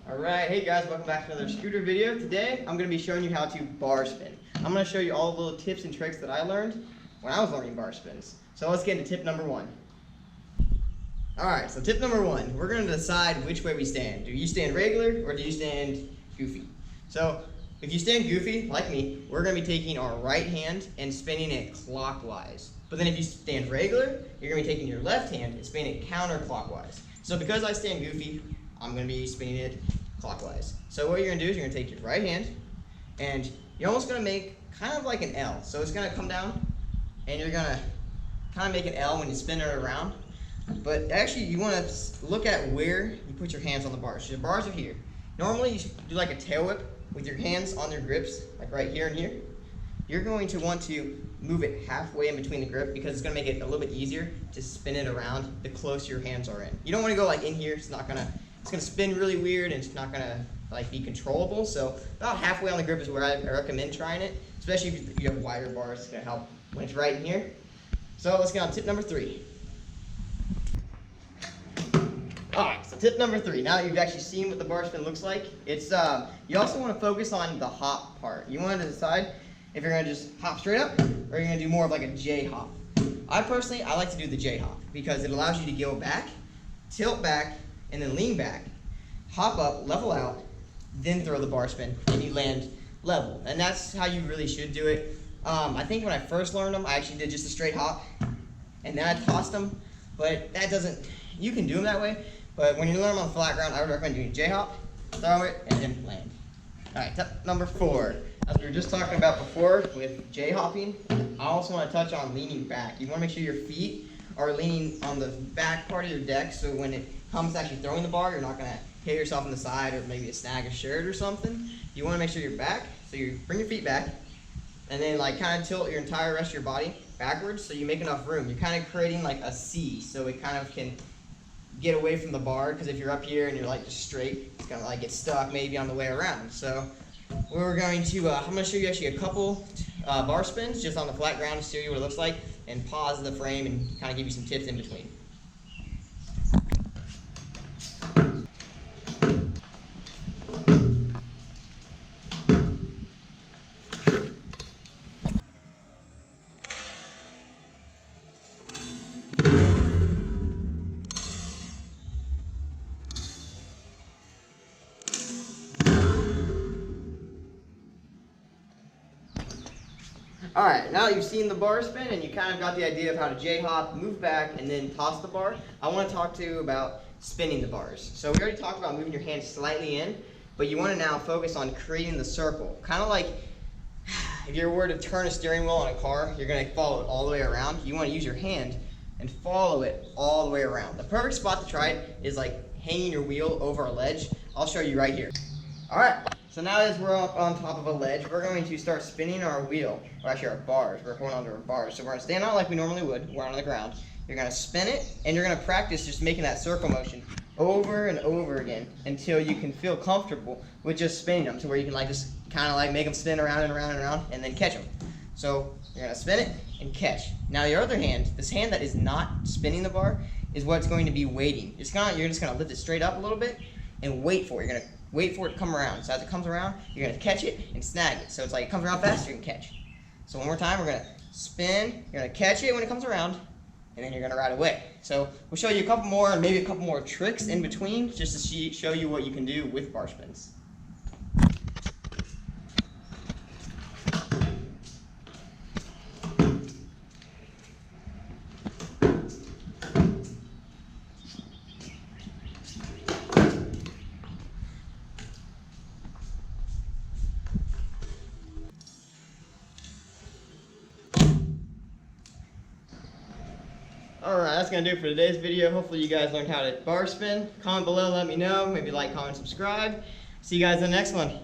Alright, hey guys, welcome back to another scooter video. Today, I'm going to be showing you how to bar spin. I'm going to show you all the little tips and tricks that I learned when I was learning bar spins. So let's get into tip number one. Alright, so tip number one, we're going to decide which way we stand. Do you stand regular or do you stand goofy? So, if you stand goofy, like me, we're going to be taking our right hand and spinning it clockwise. But then if you stand regular, you're going to be taking your left hand and spinning it counterclockwise. So because I stand goofy, I'm going to be spinning it clockwise. So what you're going to do is you're going to take your right hand and you're almost going to make kind of like an L. So it's going to come down and you're going to kind of make an L when you spin it around. But actually you want to look at where you put your hands on the bars. So your bars are here. Normally you should do like a tail whip with your hands on your grips, like right here and here. You're going to want to move it halfway in between the grip because it's going to make it a little bit easier to spin it around the closer your hands are in. You don't want to go like in here. It's going to spin really weird and it's not going to like be controllable. So about halfway on the grip is where I recommend trying it, especially if you have wider bars. It's going to help when it's right in here. So let's get on tip number three. Alright, so tip number three. Now that you've actually seen what the bar spin looks like, it's you also want to focus on the hop part. You want to decide if you're going to just hop straight up or you're going to do more of like a J hop. I like to do the J hop because it allows you to go back, tilt back, and then lean back, hop up, level out, then throw the bar spin, and you land level. And that's how you really should do it. I think when I first learned them, I actually did just a straight hop, and then I tossed them, but that doesn't, you can do them that way, but when you learn them on the flat ground, I would recommend doing J hop, throw it, and then land. Alright, tip number four. As we were just talking about before with J hopping, I also want to touch on leaning back. You want to make sure your feet are leaning on the back part of your deck, so when it comes to actually throwing the bar, you're not going to hit yourself in the side or maybe snag a shirt or something. You want to make sure you're back, so you bring your feet back, and then like kind of tilt your entire rest of your body backwards so you make enough room. You're kind of creating like a C, so it kind of can get away from the bar, because if you're up here and you're like just straight, it's going to like get stuck maybe on the way around. So we're going to, I'm going to show you actually a couple bar spins just on the flat ground to show you what it looks like, and pause the frame and kind of give you some tips in between. Alright, now that you've seen the bar spin and you kind of got the idea of how to J-hop, move back, and then toss the bar, I want to talk to you about spinning the bars. So we already talked about moving your hands slightly in, but you want to now focus on creating the circle. Kind of like if you were to turn a steering wheel on a car, you're going to follow it all the way around. You want to use your hand and follow it all the way around. The perfect spot to try it is like hanging your wheel over a ledge. I'll show you right here. Alright. So now as we're up on top of a ledge, we're going to start spinning our wheel, or actually our bars. We're holding onto our bars. So we're going to stand out like we normally would. We're on the ground. You're going to spin it, and you're going to practice just making that circle motion over and over again until you can feel comfortable with just spinning them, to where you can like just kind of like make them spin around and around and around, and then catch them. So you're going to spin it and catch. Now your other hand, this hand that is not spinning the bar, is what's going to be waiting. You're just going to lift it straight up a little bit and wait for it. You're going to wait for it to come around. So as it comes around, you're going to catch it and snag it. So it's like it comes around fast, you can catch. So one more time, we're going to spin, you're going to catch it when it comes around, and then you're going to ride away. So we'll show you a couple more, and maybe a couple more tricks in between, just to show you what you can do with bar spins. Alright, that's going to do it for today's video. Hopefully you guys learned how to bar spin. Comment below, let me know. Maybe like, comment, subscribe. See you guys in the next one.